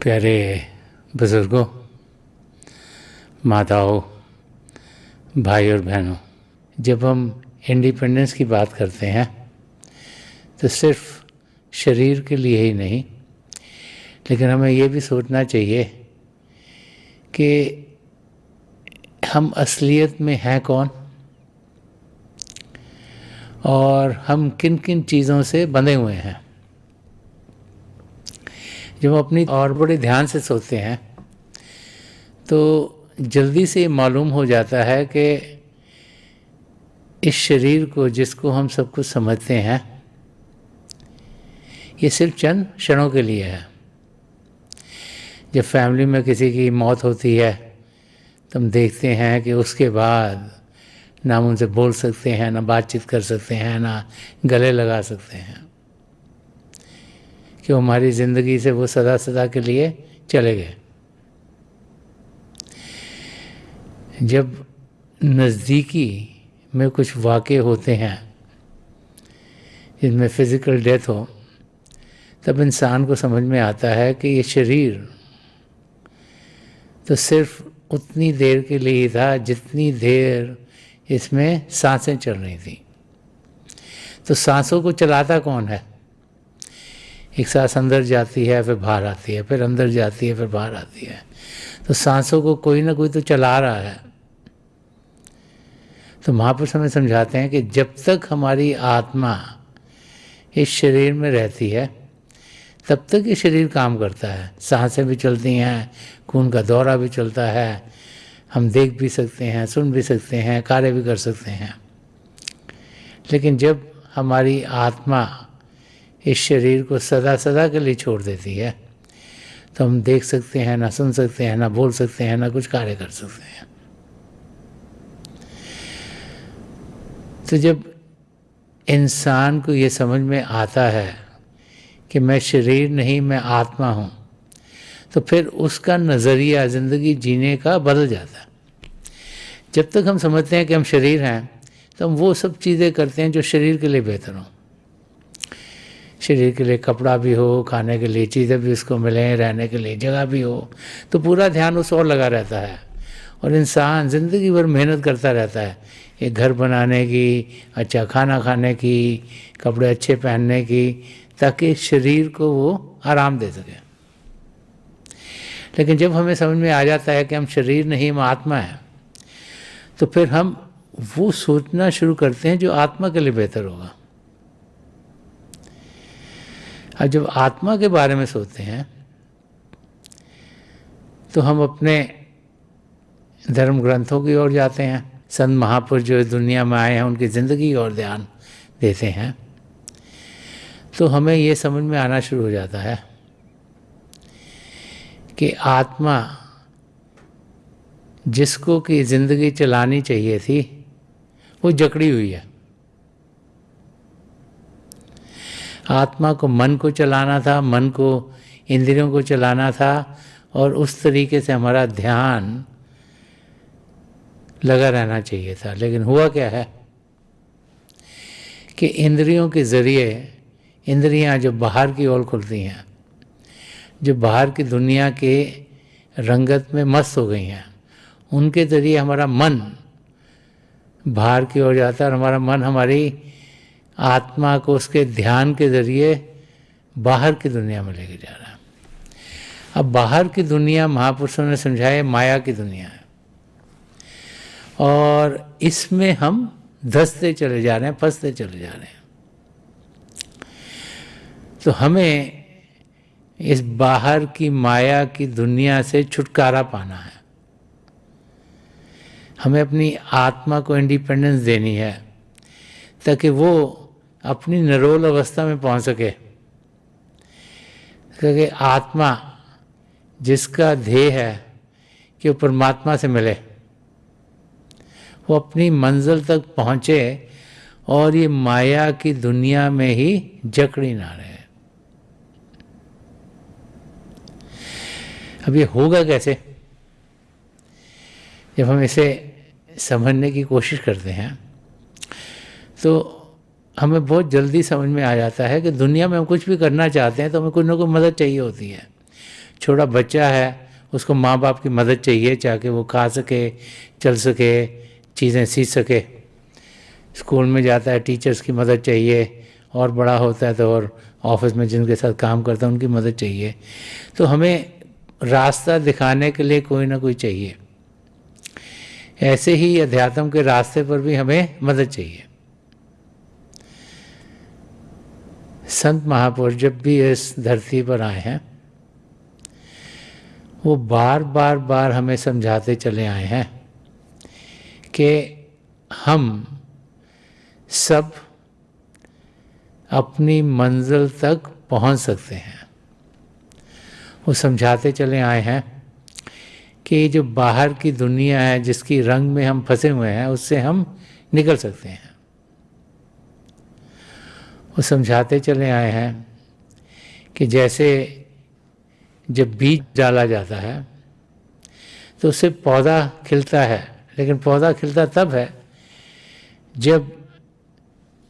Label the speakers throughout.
Speaker 1: प्यारे बुज़ुर्गों, माताओं, भाई और बहनों, जब हम इंडिपेंडेंस की बात करते हैं तो सिर्फ शरीर के लिए ही नहीं, लेकिन हमें ये भी सोचना चाहिए कि हम असलियत में हैं कौन और हम किन किन चीज़ों से बंधे हुए हैं। जब हम अपनी और बड़े ध्यान से सोचते हैं तो जल्दी से मालूम हो जाता है कि इस शरीर को, जिसको हम सब कुछ समझते हैं, ये सिर्फ चंद क्षणों के लिए है। जब फैमिली में किसी की मौत होती है तो हम देखते हैं कि उसके बाद ना हम उनसे बोल सकते हैं, ना बातचीत कर सकते हैं, ना गले लगा सकते हैं, कि हमारी ज़िंदगी से वो सदा सदा के लिए चले गए। जब नज़दीकी में कुछ वाक़े होते हैं जिनमें फ़िज़िकल डेथ हो, तब इंसान को समझ में आता है कि ये शरीर तो सिर्फ उतनी देर के लिए ही था जितनी देर इसमें सांसें चल रही थी। तो सांसों को चलाता कौन है? एक सांस अंदर जाती है, फिर बाहर आती है, फिर अंदर जाती है, फिर बाहर आती है। तो सांसों को कोई ना कोई तो चला रहा है। तो महापुरुष हमें समझाते हैं कि जब तक हमारी आत्मा इस शरीर में रहती है तब तक ये शरीर काम करता है। सांसें भी चलती हैं, खून का दौरा भी चलता है, हम देख भी सकते हैं, सुन भी सकते हैं, कार्य भी कर सकते हैं। लेकिन जब हमारी आत्मा इस शरीर को सदा सदा के लिए छोड़ देती है तो हम देख सकते हैं, ना सुन सकते हैं, ना बोल सकते हैं, ना कुछ कार्य कर सकते हैं। तो जब इंसान को ये समझ में आता है कि मैं शरीर नहीं, मैं आत्मा हूँ, तो फिर उसका नज़रिया ज़िंदगी जीने का बदल जाता है। जब तक हम समझते हैं कि हम शरीर हैं तो हम वो सब चीज़ें करते हैं जो शरीर के लिए बेहतर हों। शरीर के लिए कपड़ा भी हो, खाने के लिए चीज़ें भी उसको मिलें, रहने के लिए जगह भी हो, तो पूरा ध्यान उस ओर लगा रहता है। और इंसान ज़िंदगी भर मेहनत करता रहता है, एक घर बनाने की, अच्छा खाना खाने की, कपड़े अच्छे पहनने की, ताकि शरीर को वो आराम दे सके। लेकिन जब हमें समझ में आ जाता है कि हम शरीर नहीं, हम आत्मा हैं, तो फिर हम वो सोचना शुरू करते हैं जो आत्मा के लिए बेहतर होगा। अब जब आत्मा के बारे में सोचते हैं तो हम अपने धर्म ग्रंथों की ओर जाते हैं। संत महापुरुष जो इस दुनिया में आए हैं उनकी ज़िंदगी की ओर ध्यान देते हैं, तो हमें ये समझ में आना शुरू हो जाता है कि आत्मा जिसको कि ज़िंदगी चलानी चाहिए थी वो जकड़ी हुई है। आत्मा को मन को चलाना था, मन को इंद्रियों को चलाना था, और उस तरीके से हमारा ध्यान लगा रहना चाहिए था। लेकिन हुआ क्या है कि इंद्रियों के ज़रिए इंद्रियां जो बाहर की ओर खुलती हैं, जो बाहर की दुनिया के रंगत में मस्त हो गई हैं, उनके ज़रिए हमारा मन बाहर की ओर जाता है और हमारा मन हमारी आत्मा को उसके ध्यान के ज़रिए बाहर की दुनिया में लेके जा रहा है। अब बाहर की दुनिया महापुरुषों ने समझाया माया की दुनिया है, और इसमें हम धंसते चले जा रहे हैं, फंसते चले जा रहे हैं। तो हमें इस बाहर की माया की दुनिया से छुटकारा पाना है। हमें अपनी आत्मा को इंडिपेंडेंस देनी है ताकि वो अपनी निरोल अवस्था में पहुंच सके। क्योंकि आत्मा जिसका ध्येय है कि वो परमात्मा से मिले, वो अपनी मंजिल तक पहुंचे और ये माया की दुनिया में ही जकड़ी ना रहे। अब ये होगा कैसे? जब हम इसे समझने की कोशिश करते हैं तो हमें बहुत जल्दी समझ में आ जाता है कि दुनिया में हम कुछ भी करना चाहते हैं तो हमें कोई ना कोई मदद चाहिए होती है। छोटा बच्चा है, उसको माँ बाप की मदद चाहिए ताकि वो खा सके, चल सके, चीज़ें सीख सके। स्कूल में जाता है, टीचर्स की मदद चाहिए, और बड़ा होता है तो और ऑफिस में जिनके साथ काम करता है उनकी मदद चाहिए। तो हमें रास्ता दिखाने के लिए कोई ना कोई चाहिए। ऐसे ही अध्यात्म के रास्ते पर भी हमें मदद चाहिए। संत महापुरुष जब भी इस धरती पर आए हैं, वो बार बार हमें समझाते चले आए हैं कि हम सब अपनी मंजिल तक पहुंच सकते हैं। वो समझाते चले आए हैं कि जो बाहर की दुनिया है, जिसकी रंग में हम फंसे हुए हैं, उससे हम निकल सकते हैं। वो समझाते चले आए हैं कि जैसे जब बीज डाला जाता है तो उससे पौधा खिलता है, लेकिन पौधा खिलता तब है जब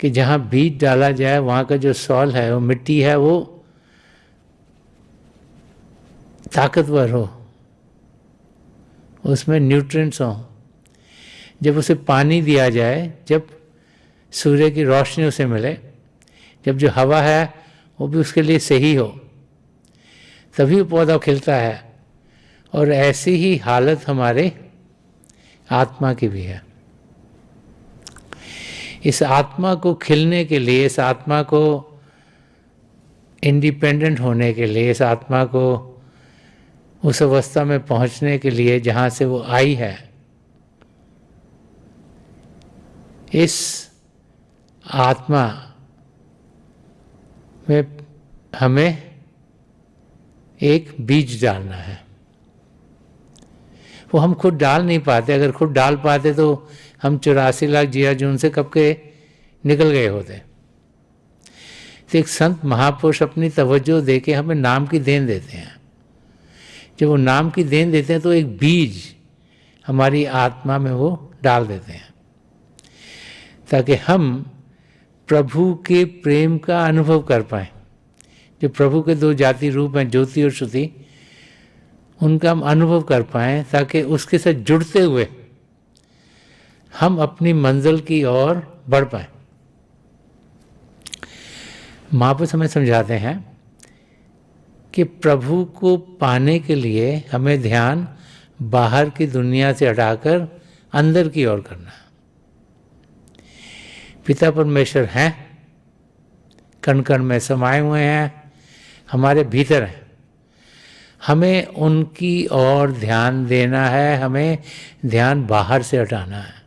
Speaker 1: कि जहाँ बीज डाला जाए वहाँ का जो सॉइल है, वो मिट्टी है, वो ताकतवर हो, उसमें न्यूट्रिएंट्स हों। जब उसे पानी दिया जाए, जब सूर्य की रोशनी उसे मिले, जब जो हवा है वो भी उसके लिए सही हो, तभी पौधा खिलता है। और ऐसी ही हालत हमारे आत्मा की भी है। इस आत्मा को खिलने के लिए, इस आत्मा को इंडिपेंडेंट होने के लिए, इस आत्मा को उस अवस्था में पहुंचने के लिए जहाँ से वो आई है, इस आत्मा में हमें एक बीज डालना है। वो हम खुद डाल नहीं पाते। अगर खुद डाल पाते तो हम 84 लाख जिया जून से कब के निकल गए होते। तो एक संत महापुरुष अपनी तवज्जो दे के हमें नाम की देन देते हैं। जब वो नाम की देन देते हैं तो एक बीज हमारी आत्मा में वो डाल देते हैं, ताकि हम प्रभु के प्रेम का अनुभव कर पाएं। जो प्रभु के दो जाति रूप हैं, ज्योति और श्रुति, उनका हम अनुभव कर पाएं, ताकि उसके साथ जुड़ते हुए हम अपनी मंजिल की ओर बढ़ पाएं। महापुरुष हमें समझाते हैं कि प्रभु को पाने के लिए हमें ध्यान बाहर की दुनिया से हटाकर अंदर की ओर करना है। पिता परमेश्वर हैं, कण कण में समाये हुए हैं, हमारे भीतर हैं। हमें उनकी ओर ध्यान देना है, हमें ध्यान बाहर से हटाना है।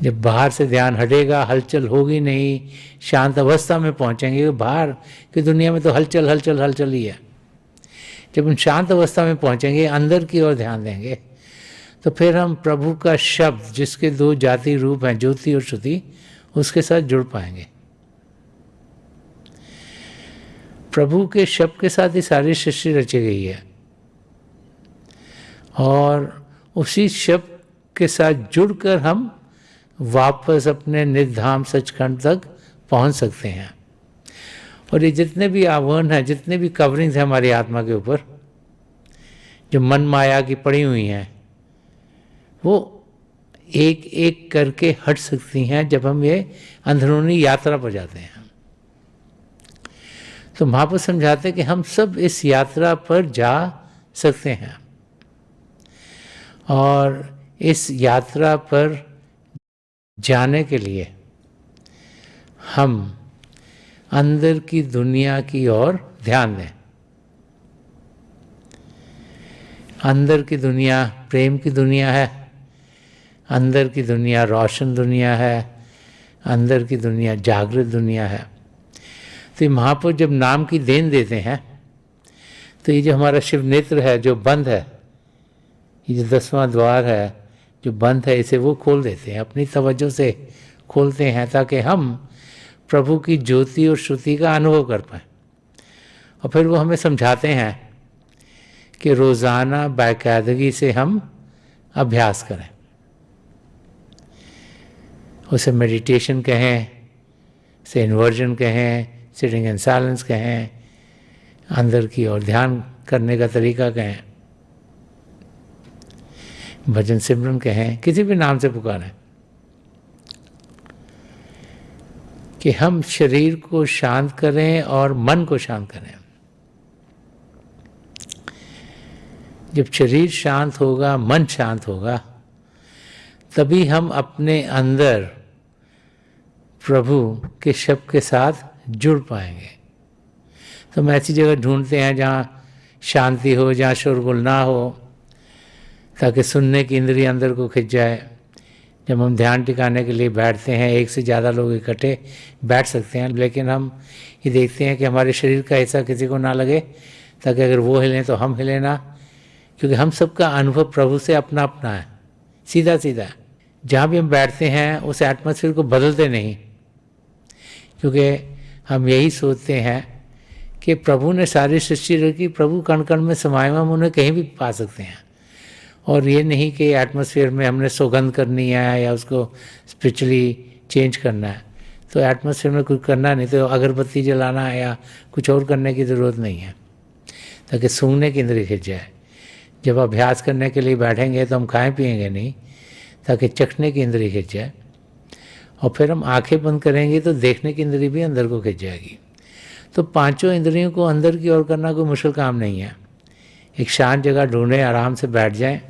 Speaker 1: जब बाहर से ध्यान हटेगा, हलचल होगी नहीं, शांत अवस्था में पहुंचेंगे। बाहर की दुनिया में तो हलचल हलचल हलचल ही है। जब हम शांत अवस्था में पहुंचेंगे, अंदर की ओर ध्यान देंगे, तो फिर हम प्रभु का शब्द, जिसके दो जाति रूप हैं, ज्योति और श्रुति, उसके साथ जुड़ पाएंगे। प्रभु के शब्द के साथ ही सारी सृष्टि रची गई है, और उसी शब्द के साथ जुड़कर हम वापस अपने निधाम सचखंड तक पहुंच सकते हैं। और ये जितने भी आवरण हैं, जितने भी कवरिंग्स हैं हमारी आत्मा के ऊपर, जो मन माया की पड़ी हुई हैं, वो एक एक करके हट सकती हैं जब हम ये अंदरूनी यात्रा पर जाते हैं। तो महापुरुष समझाते कि हम सब इस यात्रा पर जा सकते हैं, और इस यात्रा पर जाने के लिए हम अंदर की दुनिया की ओर ध्यान दें। अंदर की दुनिया प्रेम की दुनिया है, अंदर की दुनिया रोशन दुनिया है, अंदर की दुनिया जागृत दुनिया है। तो ये महापुरुष जब नाम की देन देते हैं, तो ये जो हमारा शिव नेत्र है जो बंद है, ये जो 10वां द्वार है जो बंद है, इसे वो खोल देते हैं, अपनी तवज्जो से खोलते हैं, ताकि हम प्रभु की ज्योति और श्रुति का अनुभव कर पाएँ। और फिर वो हमें समझाते हैं कि रोज़ाना बाकायदगी से हम अभ्यास करें। उसे मेडिटेशन कहें, से इन्वर्जन कहें, सिटिंग इन साइलेंस कहें, अंदर की ओर ध्यान करने का तरीका कहें, भजन सिमरन कहें, किसी भी नाम से पुकारें, कि हम शरीर को शांत करें और मन को शांत करें। जब शरीर शांत होगा, मन शांत होगा, तभी हम अपने अंदर प्रभु के शब्द के साथ जुड़ पाएंगे। तो हम ऐसी जगह ढूंढते हैं जहाँ शांति हो, जहाँ शोरगुल ना हो, ताकि सुनने की इंद्रिय अंदर को खिंच जाए। जब हम ध्यान टिकाने के लिए बैठते हैं, एक से ज़्यादा लोग इकट्ठे बैठ सकते हैं, लेकिन हम ये देखते हैं कि हमारे शरीर का हिस्सा किसी को ना लगे, ताकि अगर वो हिलें तो हम हिले ना, क्योंकि हम सबका अनुभव प्रभु से अपना अपना है, सीधा सीधा। जहाँ भी हम बैठते हैं उस एटमॉस्फेयर को बदलते नहीं, क्योंकि हम यही सोचते हैं कि प्रभु ने सारी सृष्टि रखी, प्रभु कण कण में समाये हुए, हम उन्हें कहीं भी पा सकते हैं। और ये नहीं कि एटमॉस्फेयर में हमने सौगंध करनी है या उसको स्पिरिचुअली चेंज करना है। तो एटमॉस्फेयर में कुछ करना नहीं, तो अगरबत्ती जलाना है या कुछ और करने की ज़रूरत नहीं है, ताकि सूंघने की इंद्रिय खिंच जाए। जब अभ्यास करने के लिए बैठेंगे तो हम खाएं पिएंगे नहीं, ताकि चखने की इंद्रिय खिंच जाए। और फिर हम आंखें बंद करेंगे तो देखने की इंद्रिय भी अंदर को खिंच जाएगी। तो पांचों इंद्रियों को अंदर की ओर करना कोई मुश्किल काम नहीं है। एक शांत जगह ढूंढें, आराम से बैठ जाएं,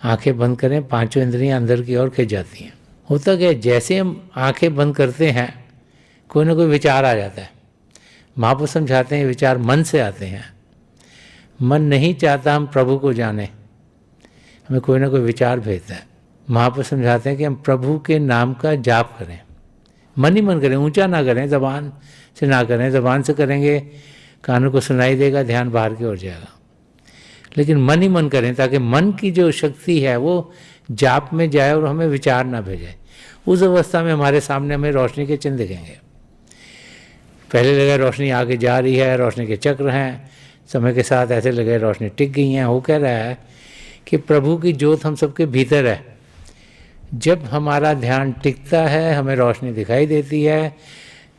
Speaker 1: आंखें बंद करें, पांचों इंद्रियां अंदर की ओर खिंच जाती हैं। होता क्या है, जैसे हम आंखें बंद करते हैं कोई ना कोई विचार आ जाता है। महापुरुष समझाते हैं विचार मन से आते हैं। मन नहीं चाहता हम प्रभु को जाने, हमें कोई ना कोई विचार भेजता है। महापुरुष समझाते हैं कि हम प्रभु के नाम का जाप करें, मन ही मन करें, ऊंचा ना करें, जबान से ना करें। जबान से करेंगे कानों को सुनाई देगा, ध्यान बाहर की ओर जाएगा। लेकिन मन ही मन करें, ताकि मन की जो शक्ति है वो जाप में जाए और हमें विचार ना भेजे। उस अवस्था में हमारे सामने हमें रोशनी के चिन्ह दिखेंगे। पहले लगे रोशनी आगे जा रही है, रोशनी के चक्र हैं, समय के साथ ऐसे लगे रोशनी टिक गई हैं। वो कह रहा है कि प्रभु की ज्योत हम सबके भीतर है। जब हमारा ध्यान टिकता है हमें रोशनी दिखाई देती है,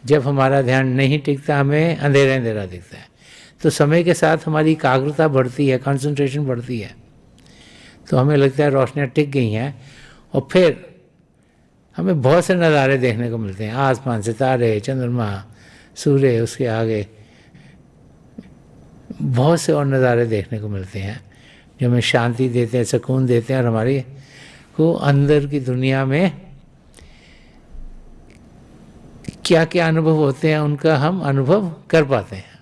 Speaker 1: जब हमारा ध्यान नहीं टिकता हमें अंधेरा अंधेरा दिखता है। तो समय के साथ हमारी एकाग्रता बढ़ती है, कंसंट्रेशन बढ़ती है, तो हमें लगता है रोशनियाँ टिक गई हैं। और फिर हमें बहुत से नज़ारे देखने को मिलते हैं, आसमान, सितारे, चंद्रमा, सूर्य, उसके आगे बहुत से और नज़ारे देखने को मिलते हैं जो हमें शांति देते हैं, सुकून देते हैं, और हमारी को अंदर की दुनिया में क्या क्या अनुभव होते हैं उनका हम अनुभव कर पाते हैं।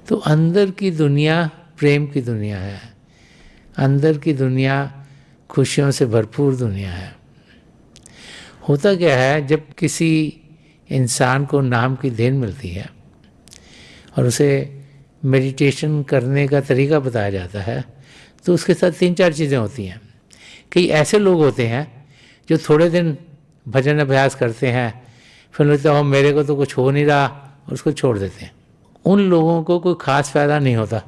Speaker 1: तो अंदर की दुनिया प्रेम की दुनिया है, अंदर की दुनिया खुशियों से भरपूर दुनिया है। होता क्या है, जब किसी इंसान को नाम की देन मिलती है और उसे मेडिटेशन करने का तरीका बताया जाता है, तो उसके साथ 3-4 चीज़ें होती हैं। कई ऐसे लोग होते हैं जो थोड़े दिन भजन अभ्यास करते हैं, फिर लगता है मेरे को तो कुछ हो नहीं रहा, उसको छोड़ देते हैं। उन लोगों को कोई ख़ास फ़ायदा नहीं होता।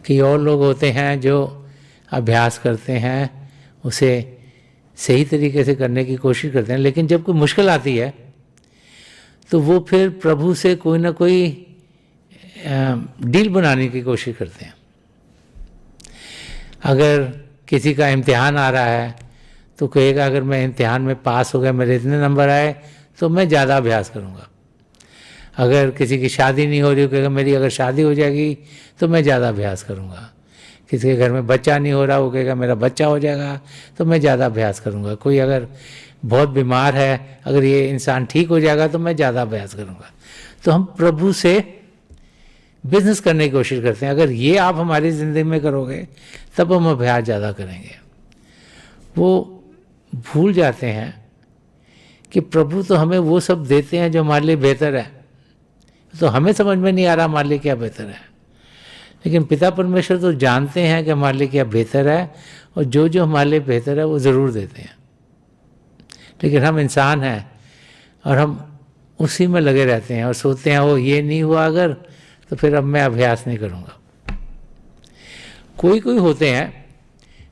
Speaker 1: कई और लोग होते हैं जो अभ्यास करते हैं, उसे सही तरीके से करने की कोशिश करते हैं, लेकिन जब कोई मुश्किल आती है तो वो फिर प्रभु से कोई ना कोई डील बनाने की कोशिश करते हैं। अगर किसी का इम्तिहान आ रहा है तो कहेगा अगर मैं इम्तिहान में पास हो गया, मेरे इतने नंबर आए, तो मैं ज़्यादा अभ्यास करूँगा। अगर किसी की शादी नहीं हो रही, कहेगा मेरी अगर शादी हो जाएगी तो मैं ज़्यादा अभ्यास करूँगा। किसी के घर में बच्चा नहीं हो रहा, वो कहेगा मेरा बच्चा हो जाएगा तो मैं ज़्यादा अभ्यास करूँगा। कोई अगर बहुत बीमार है, अगर ये इंसान ठीक हो जाएगा तो मैं ज़्यादा अभ्यास करूँगा। तो हम प्रभु से बिजनेस करने की कोशिश करते हैं। अगर ये आप हमारी ज़िंदगी में करोगे तब हम अभ्यास ज़्यादा करेंगे। वो भूल जाते हैं कि प्रभु तो हमें वो सब देते हैं जो हमारे लिए बेहतर है। तो हमें समझ में नहीं आ रहा हमारे लिए क्या बेहतर है, लेकिन पिता परमेश्वर तो जानते हैं कि हमारे लिए क्या बेहतर है, और जो जो हमारे लिए बेहतर है वो ज़रूर देते हैं। लेकिन हम इंसान हैं और हम उसी में लगे रहते हैं और सोचते हैं वो ये नहीं हुआ अगर, तो फिर अब मैं अभ्यास नहीं करूँगा। कोई कोई होते हैं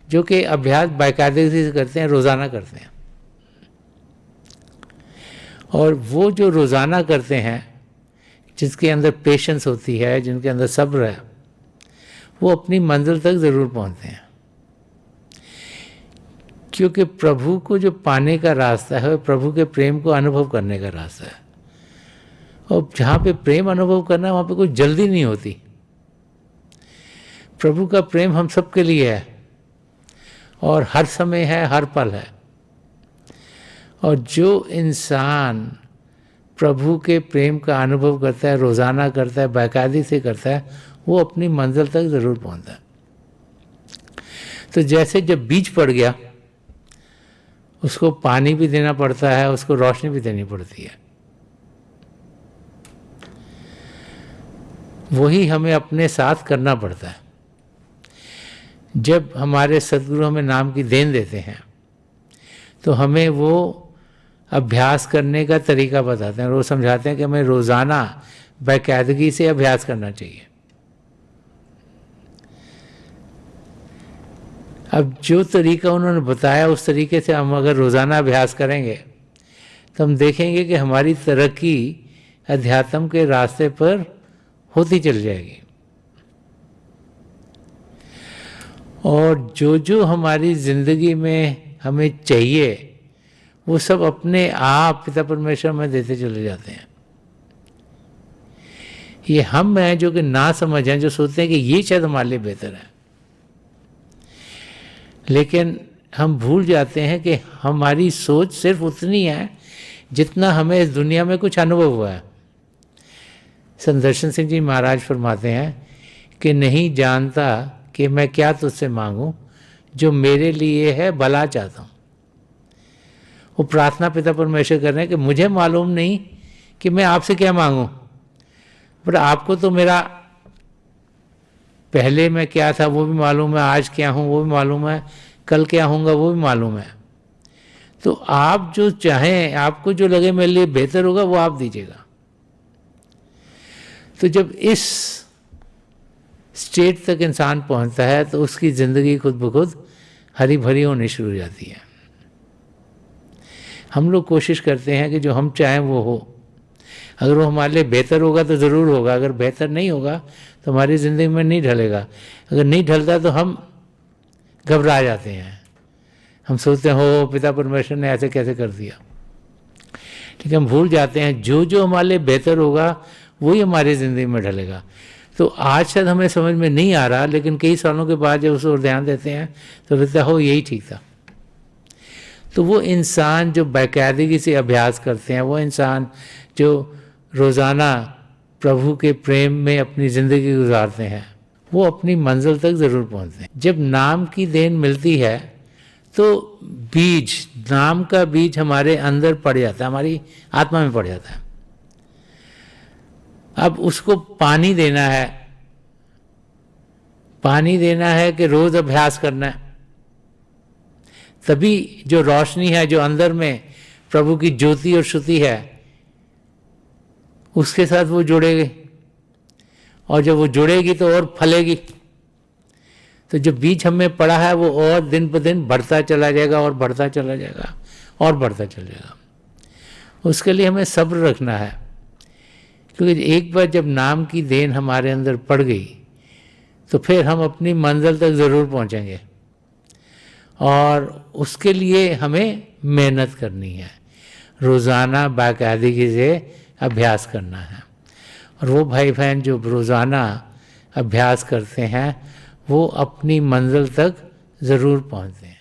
Speaker 1: जो कि अभ्यास बाकायदगी से करते हैं, रोज़ाना करते हैं, और वो जो रोज़ाना करते हैं, जिसके अंदर पेशेंस होती है, जिनके अंदर सब्र है, वो अपनी मंजिल तक ज़रूर पहुंचते हैं। क्योंकि प्रभु को जो पाने का रास्ता है, प्रभु के प्रेम को अनुभव करने का रास्ता है। और जहाँ पे प्रेम अनुभव करना है, वहाँ पे कोई जल्दी नहीं होती। प्रभु का प्रेम हम सबके लिए है और हर समय है, हर पल है। और जो इंसान प्रभु के प्रेम का अनुभव करता है, रोज़ाना करता है, बाकायदे से करता है, वो अपनी मंजिल तक ज़रूर पहुंचता है। तो जैसे जब बीज पड़ गया, उसको पानी भी देना पड़ता है, उसको रोशनी भी देनी पड़ती है। वही हमें अपने साथ करना पड़ता है। जब हमारे सद्गुरु हमें नाम की देन देते हैं तो हमें वो अभ्यास करने का तरीका बताते हैं। वो समझाते हैं कि हमें रोज़ाना बाकायदगी से अभ्यास करना चाहिए। अब जो तरीका उन्होंने बताया, उस तरीके से हम अगर रोज़ाना अभ्यास करेंगे तो हम देखेंगे कि हमारी तरक्की अध्यात्म के रास्ते पर होती चल जाएगी। और जो जो हमारी ज़िंदगी में हमें चाहिए, वो सब अपने आप पिता परमेश्वर में देते चले जाते हैं। ये हम हैं जो कि ना समझ हैं, जो सोचते हैं कि ये शायद हमारे लिए बेहतर है। लेकिन हम भूल जाते हैं कि हमारी सोच सिर्फ उतनी है जितना हमें इस दुनिया में कुछ अनुभव हुआ है। संदर्शन सिंह जी महाराज फरमाते हैं कि नहीं जानता कि मैं क्या तुझसे मांगूं, जो मेरे लिए है भला चाहता हूँ। वो प्रार्थना पिता परमेश्वर कर रहे हैं कि मुझे मालूम नहीं कि मैं आपसे क्या मांगूं, पर आपको तो मेरा पहले मैं क्या था वो भी मालूम है, आज क्या हूँ वो भी मालूम है, कल क्या होऊंगा वो भी मालूम है। तो आप जो चाहें, आपको जो लगे मेरे लिए बेहतर होगा, वो आप दीजिएगा। तो जब इस स्टेट तक इंसान पहुंचता है तो उसकी ज़िंदगी खुद ब खुद हरी भरी होनी शुरू हो जाती है। हम लोग कोशिश करते हैं कि जो हम चाहें वो हो। अगर वो हमारे लिए बेहतर होगा तो ज़रूर होगा, अगर बेहतर नहीं होगा तो हमारी ज़िंदगी में नहीं ढलेगा। अगर नहीं ढलता तो हम घबरा जाते हैं, हम सोचते हैं हो पिता परमेश्वर ने ऐसे कैसे कर दिया। ठीक है, हम भूल जाते हैं जो जो हमारे लिए बेहतर होगा वही हमारी ज़िंदगी में ढलेगा। तो आज शायद हमें समझ में नहीं आ रहा, लेकिन कई सालों के बाद जब उस ओर ध्यान देते हैं तो लगता हो यही ठीक था। तो वो इंसान जो बाकायदगी से अभ्यास करते हैं, वो इंसान जो रोज़ाना प्रभु के प्रेम में अपनी ज़िंदगी गुजारते हैं, वो अपनी मंजिल तक ज़रूर पहुंचते हैं। जब नाम की देन मिलती है तो बीज, नाम का बीज हमारे अंदर पड़ जाता है, हमारी आत्मा में पड़ जाता है। अब उसको पानी देना है, पानी देना है कि रोज़ अभ्यास करना है, तभी जो रोशनी है जो अंदर में प्रभु की ज्योति और श्रुति है उसके साथ वो जुड़ेगी, और जब वो जुड़ेगी तो और फलेगी। तो जो बीज हमें पड़ा है वो और दिन ब दिन बढ़ता चला जाएगा और बढ़ता चला जाएगा और बढ़ता चला जाएगा। उसके लिए हमें सब्र रखना है, क्योंकि एक बार जब नाम की देन हमारे अंदर पड़ गई तो फिर हम अपनी मंजिल तक ज़रूर पहुंचेंगे। और उसके लिए हमें मेहनत करनी है, रोज़ाना बाकायदगी से अभ्यास करना है। और वो भाई बहन जो रोज़ाना अभ्यास करते हैं वो अपनी मंजिल तक ज़रूर पहुंचते हैं।